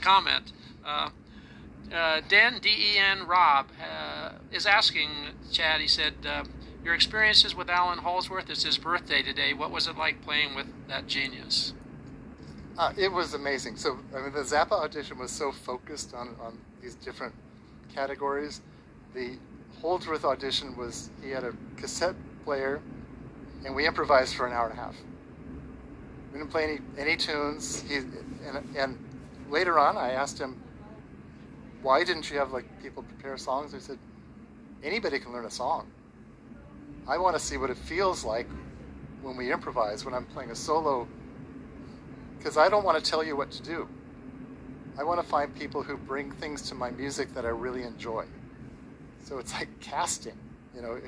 comment. Den Rob is asking Chad. He said, "Your experiences with Allan Holdsworth. It's his birthday today. What was it like playing with that genius?" It was amazing. So, I mean, the Zappa audition was so focused on these different categories. The Holdsworth audition was, he had a cassette player, and we improvised for an hour and a half. We didn't play any tunes. And later on, I asked him, why didn't you have like people prepare songs? He said, anybody can learn a song. I want to see what it feels like when we improvise, when I'm playing a solo, because I don't want to tell you what to do. I want to find people who bring things to my music that I really enjoy. So it's like casting, you know,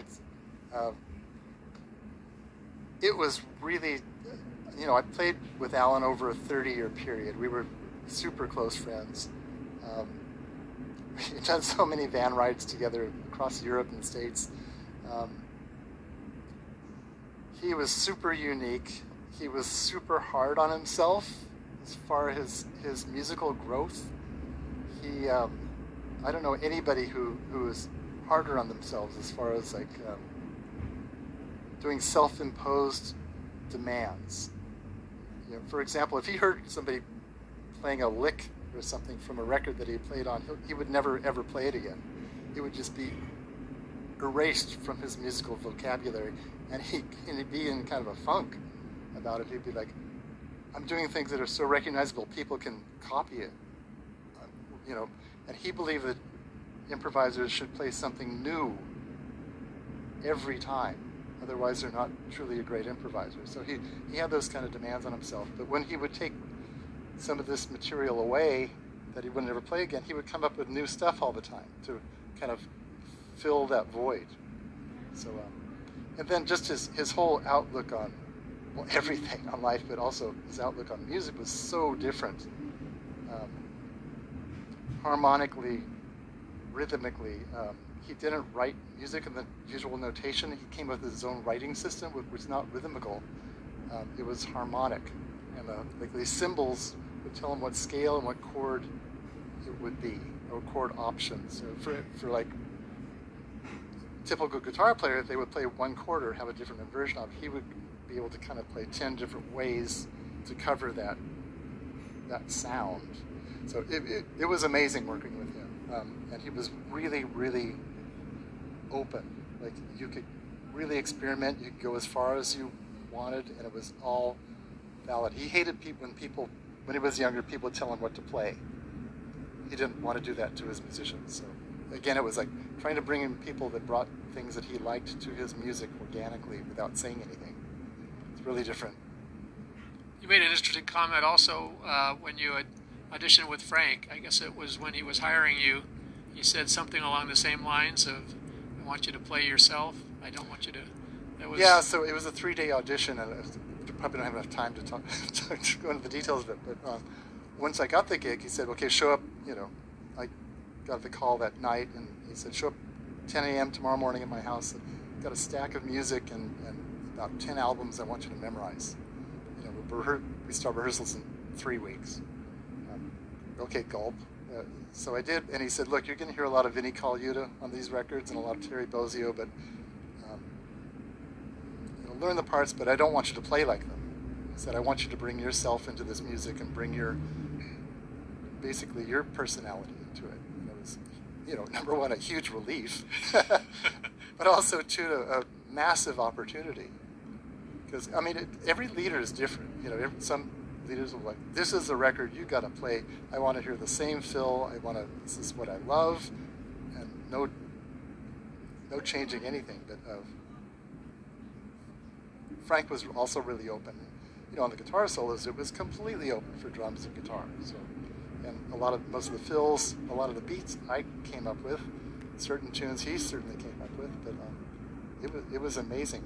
it was really, you know, I played with Allan over a 30-year period. We were super close friends. We've done so many van rides together across Europe and the States. He was super unique. He was super hard on himself as far as his musical growth. He, I don't know anybody who is harder on themselves as far as like doing self-imposed demands. You know, for example, if he heard somebody playing a lick or something from a record that he played on, he would never ever play it again. It would just be erased from his musical vocabulary, and he'd be in kind of a funk about it. He'd be like, I'm doing things that are so recognizable people can copy it, you know. And he believed that improvisers should play something new every time, otherwise they're not truly a great improviser. So he had those kind of demands on himself. But when he would take some of this material away that he wouldn't ever play again, he would come up with new stuff all the time to kind of fill that void. So, and then just his whole outlook on, well, everything on life, but also his outlook on music was so different. Harmonically, rhythmically, he didn't write music in the usual notation. He came up with his own writing system, which was not rhythmical. It was harmonic, and like these symbols would tell him what scale and what chord it would be, or chord options. So for like typical guitar player, if they would play one chord or have a different version of it, he would be able to kind of play 10 different ways to cover that sound. So it was amazing working with him, and he was really, really open. Like, you could really experiment. You could go as far as you wanted, and it was all valid. He hated when he was younger, people would tell him what to play. He didn't want to do that to his musicians. So again, it was like trying to bring in people that brought things that he liked to his music organically without saying anything. It's really different. You made an interesting comment also when you had auditioned with Frank. I guess it was when he was hiring you. You said something along the same lines of, I want you to play yourself. I don't want you to... Yeah, so it was a 3-day audition, and I probably don't have enough time to talk to go into the details of it, but once I got the gig, he said, okay, show up, you know. I got the call that night, and he said, show up 10 a.m. tomorrow morning at my house. I've got a stack of music and about 10 albums I want you to memorize. You know, we start rehearsals in 3 weeks. Okay, gulp. So I did, and he said, look, you're going to hear a lot of Vinnie Colaiuta on these records and a lot of Terry Bozzio, but learn the parts, but I don't want you to play like them. He said, I want you to bring yourself into this music and bring basically your personality into it. And it was, you know, number one, a huge relief, but also, too, a massive opportunity. Because, I mean, every leader is different. You know, some leaders will like, this is the record you got to play. I want to hear the same fill. This is what I love, and no changing anything. But Frank was also really open. You know, on the guitar solos, it was completely open for drums and guitar. So, and most of the fills, a lot of the beats I came up with, certain tunes he certainly came up with. But it was amazing.